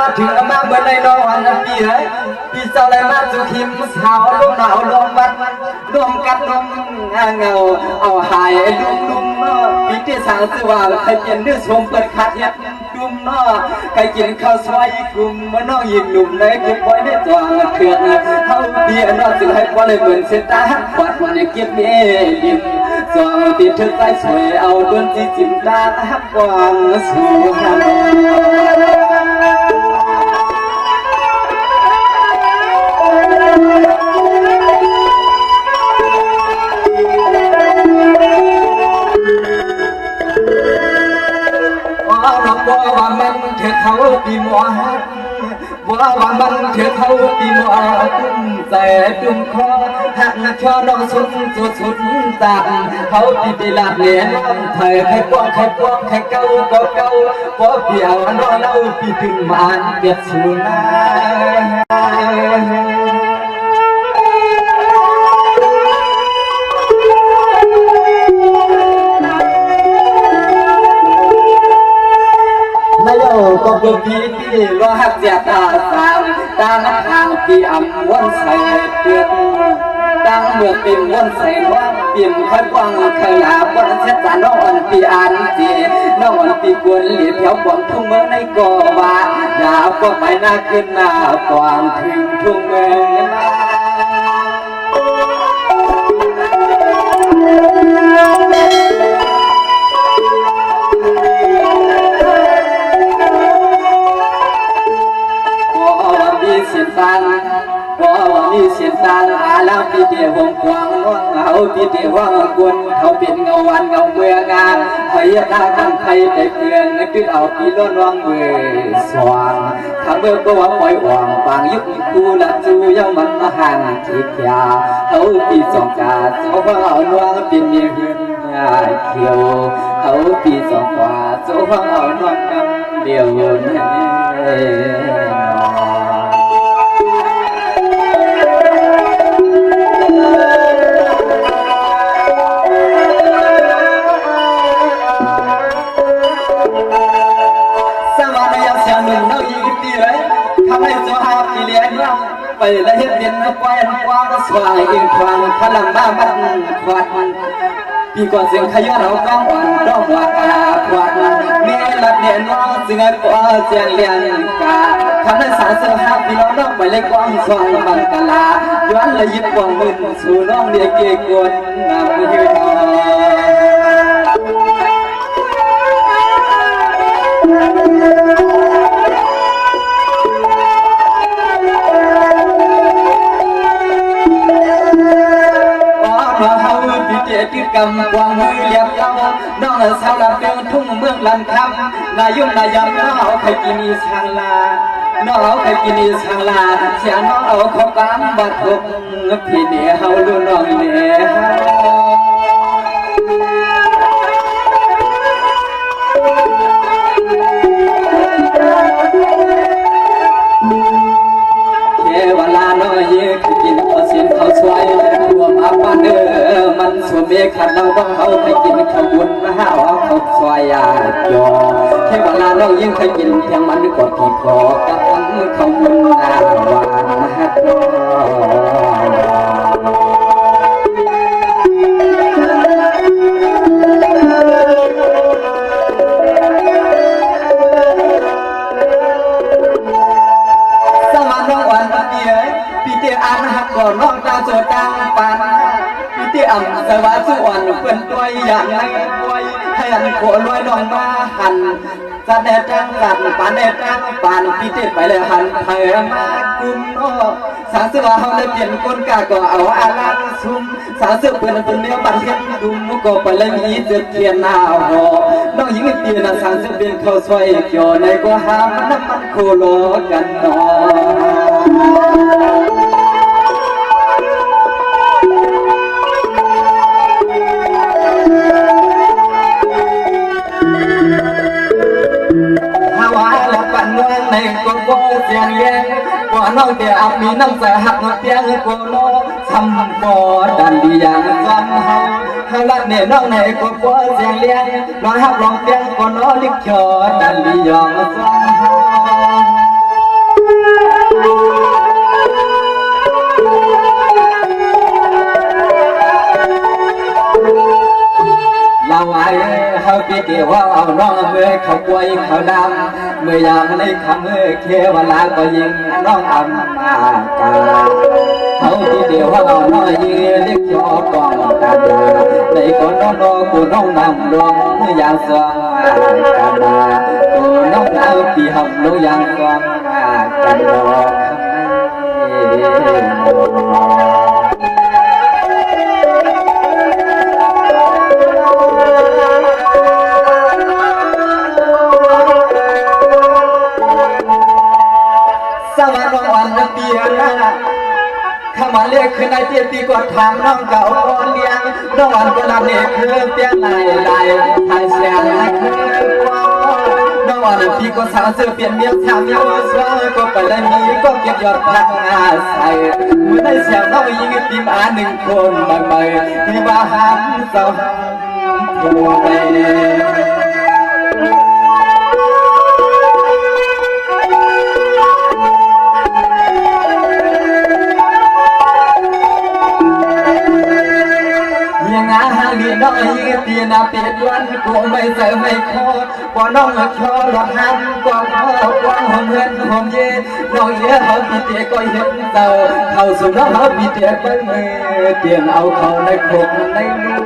มาถึงมาเมื่อในนอนปีเอ้ยปีเจ้าเลยมาจุขิมสาวลมหนาวลมบัดลมกัดลมเงาเอาหายลุ่มปีที่สางสว่าใครเปลี่ยนเนื้อชมเปิดขาดเย็ดดุมใครกินข้าวซอยกลุ่มมันน้องยิงหนุ่มในกลุ่มไว้ในตัวเถื่อนเท่าเดียนจึงให้ว่าเลยเหมือนเสตาขวัดมันเก็บเบี้ยยิ้มสองตีเธอใต้สวยเอาดนที่จิ้มตาฮักกวางสู่หันว่ามันเธอเขาปีมัวว่ามันเธอเขาปีมัวตุ้มใจตุ้มคอหักชอน้องสุดตาเขาปีปีลาดเหรียญไทยใครกว้างใครเก่าก็เก่าพอเปียวน้องเล่าปีถึงมันเปียกสูนาก็เป็นพี่ที่ว่าหักเสียตาสาวตาหน้าทางที่อ่ำวนใส่เตือนตั้งเมื่อเป็นวนใส่ว่างเปลี่ยนค่อยกว้างเคยลาบนเส้นตาน้องอ่อนปีอันจีน้องอ่อนปีกวนเหลียบแถวกวางทุ่งเมืองในก่อว่าดาวก็ไปหน้าขึ้นหน้ากวางถึงทุ่งเมืองเสียงตังว่ามีเสียงตังอาลาปีเดียวงกวางน้องเขาปีเดียวว่างกวนเขาเป็นเงาวันเงาเมืองงานไผ่ตากันไผ่ได้เปลืองคือเอาปีล้นว่างเมื่อสว่างทางเมื่อก็ว่าปล่อยว่างปางยุคกูละจูยังมันห่างที่เขียวเขาปีสองกาเขาว่าเอาน้องเป็นเมียเฮือนเขียวเขาปีสองกว่าเขาว่าเอาน้องกันเดียวไปแล้วเห็นเด่นควายกว้างสว่างอิงควางพลังบ้ามันควาดพี่ก่อนเสียงขยันเราก้องอ่อนร้องว่าควาดเมื่อลัดเนียนน้องจึงไอ้ปอเสียงเลียนกาทำให้สารเสือหักพี่น้องน้องไปเลยกว้างสว่างบังกลาย้อนเลยยิบกวางมือสู่น้องเดียเกยกวนน้ำมือที่กำกวางมือเลี้ยงเราน้องสาวลำเปียงทุ่งเมืองลันคำนายุ่งนายำน้องเอาใครกินสังลาน้องเอาใครกินสังลาเสียน้องเอาขอกำบัดหกพี่เนี่ยเฮาดูน้องเนี่ยเวลาน้อยกินเอาเสียนเขาช่วยตัวมาบ้านมันสวมเมฆขัดเราต้องเขาให้กินข้าวบุญนะฮะเขาซอยยาจอแค่เวลาเรายิ่งเคยกินเพียงมันกดที่คอกับข้าวบุญงานหวานนะฮะสมาน้องวันเดียปีเดียอันหักก่อนน้องตาโจตังปานที่อ่ำสวัสดิ์สุวรรณเป็นตัวอย่างไรป่วยให้อันโขลอยดองมาหันจะแดดจังหลับปานแดดจังปานพี่เจ็บไปเลยหันเผยมากุมโอสาวเสือเขาเลยเปลี่ยนคนกาก็เอาอาลังซุ่มสาวเสือเป็นเนื้อบันเทียนดุมก็ไปเลยมีเดือดเทียนหน้าหอน้องหญิงเปลี่ยนสาวเสือเป็นเขาสวยเกี่ยวในก็หามันน้ำมันโคโลกันนอในก็บ่เสียงเลี้ยงบ่น้องแต่อาจมีน้ำใจหักน้องเตียงก็โลทำบ่ดันดีอย่างจำเฮาละเนี่ยน้องในก็บ่เสียงเลี้ยงน้องหักร้องเตียงก็น้อลิกชอดันดีอย่างจำ ปีเดียวว่าเอาน้องเมื่อเขาป่วยเขาดำเมื่อยามในคำเมื่อเควลาก็ยิงน้องอำมากาเขาปีเดียวว่าเอาน้องยิงเล็กยอกองตาดาในคนน้องน้องกูน้องนำดวงเมื่อยามสวงกาดากูน้องเอาปีหำน้องยามสวงกันดอกสวัสดีวันเปียนะข้ามาเรียกขึ้นในเตี้ยตีกอดทางน้องเก่าก่อนเลี้ยงน้องวันก็รับเนี่ยคือเปียไหลไหลไทยเสียงคือน้องวันพี่ก็สาวเสื้อเปลี่ยนเมียทำยังว่าสวยก็ไปได้มีก็เก็บยอดพักอาศัยเมื่อได้เสียงน้องยิงตีมาหนึ่งคนบางใบที่บ้าหันเศร้าตัวไปลีน้องยิงตีนาเปียดวันกูไม่เสือไม่โคตรพอน้องชอหลอดหันกว่างกว้างหอมเงินหอมเย็นน้องเยอะเขาปีเตียก็เห็นเต่าเขาสุดน้องเขาปีเตียเบิ้งมือเตียนเอาเขาในโคกในมือ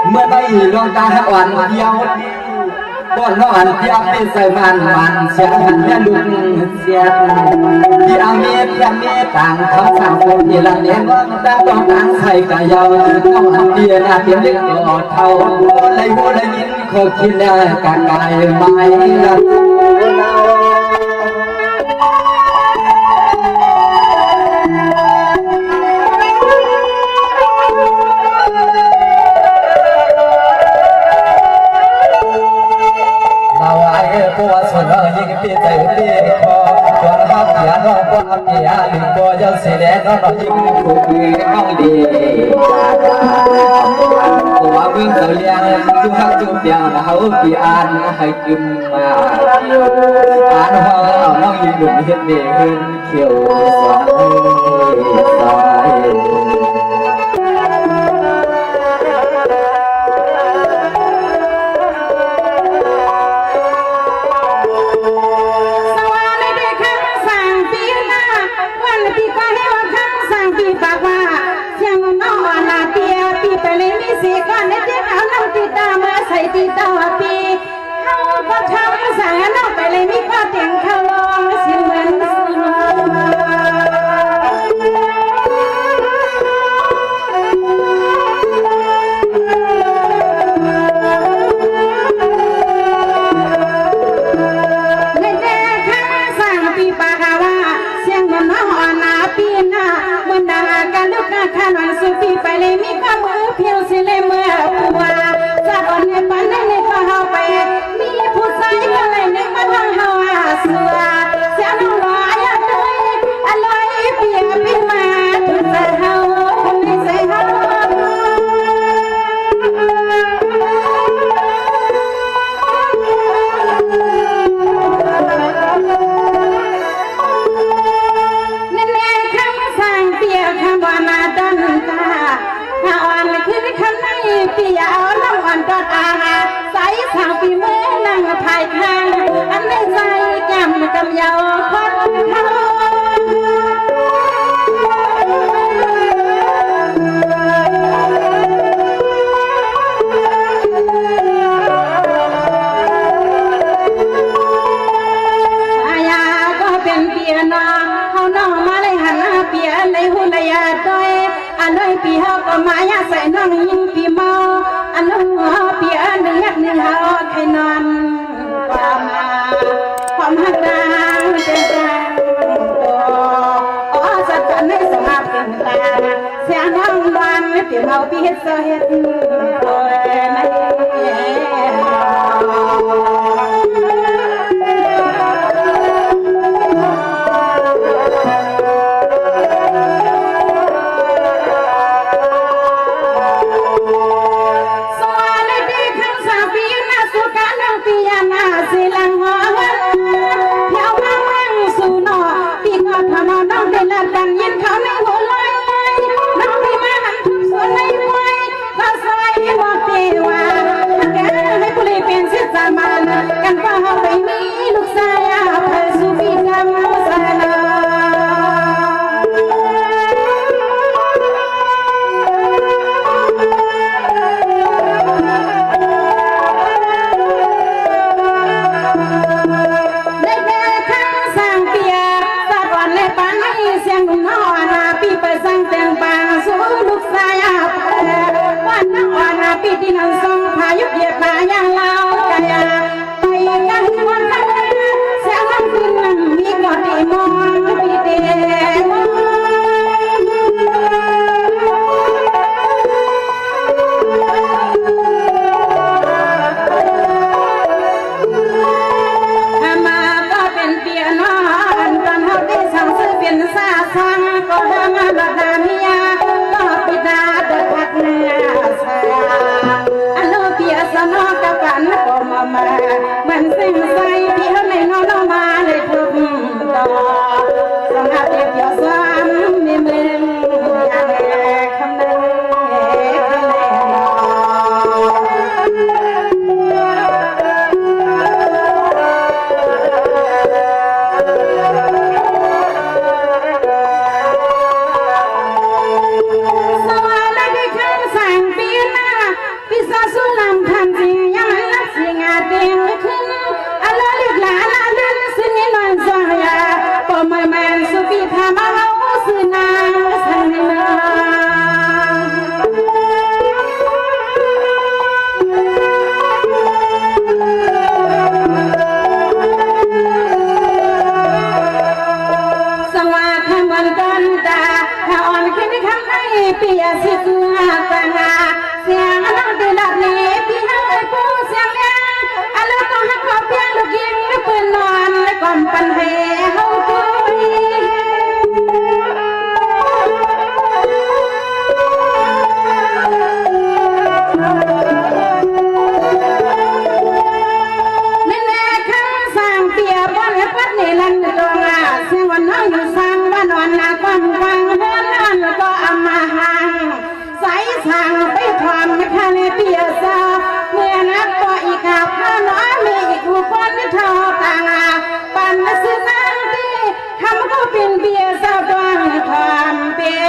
เมื่อได้ลงตาหักวันเดียวก่อนน้องอันที่อาเมใส่มันเสียหันแม่ลุงเสียที่อาเมที่อาเมต่างคำสั่งคนที่ละเนียนว่าต่างต้องต่างใส่กะยาวน้องอันเดียน่าเตรียมเล็กกอดเท่าอะไรหัวอะไรยินเขาคิดแล้วกันไงไม่ละผู้ว่าส่วนน้องยิงปีใจปีคอจนหักยาน้องก็หักยาลิงบ่ยาวเสียแล้วน้องยิงถูกน้องดีตัววิ่งเต่าเลี้ยงจูหักจูเปียงเขาปีอ่านให้กินมาอ่านห้องเอาน้องยิงดุเฮ็ดเบี้ยขึ้นเขียวสองสายตีตาปีเขาก็ทำสั่งน้องไปเลยมีข้อเตียงเขาลองสิเหมือนในแดงข้าสั่งปีปากว่าเสียงมันมาหอนาปีหน้าบนดังการลุกข้าหน่อยสุปีไปเลยมีข้อมือเพียวสิเลยเมื่อผัวจากอ่อนในปันในก็เฮาไปมีผู้ชายก็เลยนึกมาทางเฮาเสือเสียน้องลอยเลยอะไรเปียกปีมาถึงแต่เฮาไม่ใส่เฮานั่นแหละคำสั่งเปียกคำว่ามาดันตาถ้าอ่อนคือคำในเปียเอาน้ำอ่อนดอดอาใส่สาวปีเมื่อนั่งถ่ายข้างอันในใจแก้มกำยาวคนเขาสายาก็เป็นเปียน้องเขาน้องมาเลยหันเปียในหุ่นยาต้อยอันน้อยปีเขาก็มายาใส่น้องยิงปีเมาอันน้องเปียหนึ่งยักหนึ่งเขาใครนอนความหักดังเจ้าอ๋อสัตว์ในสมาเป็นตาเสียน้องวันเปียเมาปีเฮ็ดเสเฮ็ดโอ้ยไม่สิลังหัวเพียวพังสู่นอ สังแต่งปางสู่ลูกสายอาวันนักวันปีที่นั่งทรงพายุเหยียบมาอย่างเล่ากายไปกันวันทั้งเสียงลำคืนนั้นมีกอดมองปีเดียวมาก็เป็นเปียนอนตอนเขาได้สั่งซื้อเป็นซาซังก็ทำมาบัดนามียก็ปิดาเด็กพักเนื้อสาอันโนเปียสนอกับกันก็มามันสิ่งใส่เปียในนอนมาเลยทุกต่อสงอาเดียวซ้ำมีมืออย่างคำนั้นปียสิกงาตังาเสียงน้องดีลับนี้พี่ให้ผู้เสียงเลี้ยงอันแล้วก็หักขอบเพียงลูกยิงปืนนอนก่อนปันเหเฮาคุยแน่ๆข้างสร้างเปียบอนปัดนี่ลันตรงอาเสียงวันน้องอยู่สร้างบ้านวันนาความฟังเฮือนนั่นก็อามาหังใส่ทางไปทำนะคะในเปียซาเมื่อนักก็อีกขาพาน้อยมีอีกผู้คนที่เท่าต่างปันซื้อนางที่คำก็เป็นเปียซาต้องทำเปีย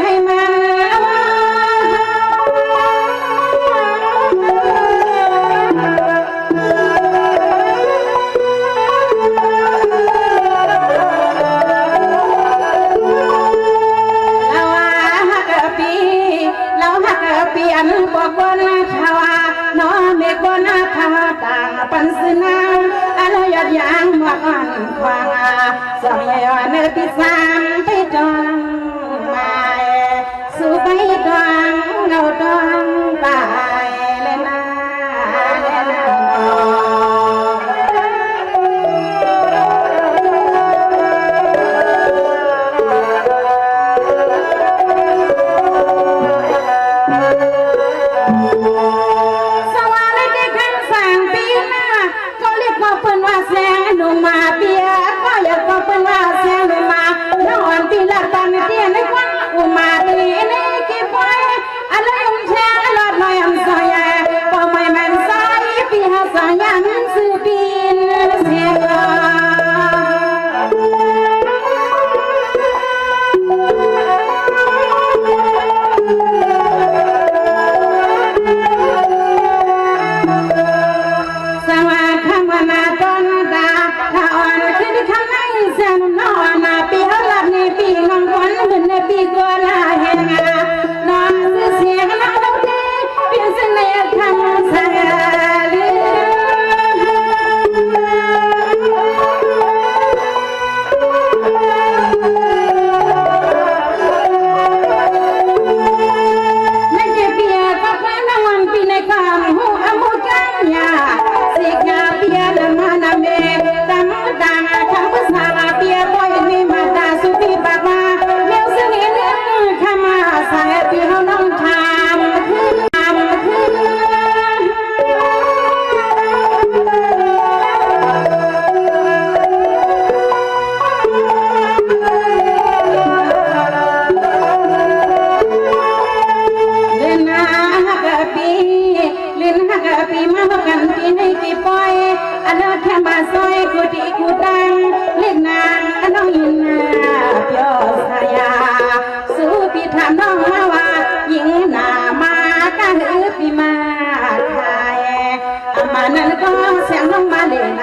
ให้มันเปลี่ยนบอกว่านาชาวน้อเมกนาทาต่างปันสนาอะไรยดยางมาอ่อนควางสมัยวันที่สามไปจองมาสู่ไปจองเงาจองไปเลยนะเลยนะมาเปียก็อยากก็เป็นว่าเสียงมาน้องปีละตอนเตี้ยในควันอุมาตีนี่กี่ปอยอะไรแช่ลอดลอยอันสอยก็ไม่แม่นสายปีหาสายันซื้อปีนเสียงสวัสดีมานาตอนดาถ้าอ่อนขึ้นข้างในเส้นนอนปีหลับนี่ปีงงวันเหมือนปีกัวลาเห็นงานอนเสียงน้องดีเป็นเสน่ห์ทำสายลืไม่เจ็บเปียก็แค่นวันปีในความหูอมุกันยาสิกาเปียละมานาเมตัมดังคำภาษาเปียบอยมีมาตาสุปีปากมาเลี้ยวเสน่ห์คำมาสายปีเขาน้องทำคือปีมาพกันปีให้ปีปอยอันนั้นแค่มาซอยกูดีกูดังเล่นนางอันน้องยินเปียวสายาสู้ปีถามน้องมาว่าหญิงหน้ามาก็หือปีมาขายอามานั้นก็เสียงน้องมาเล่นไหน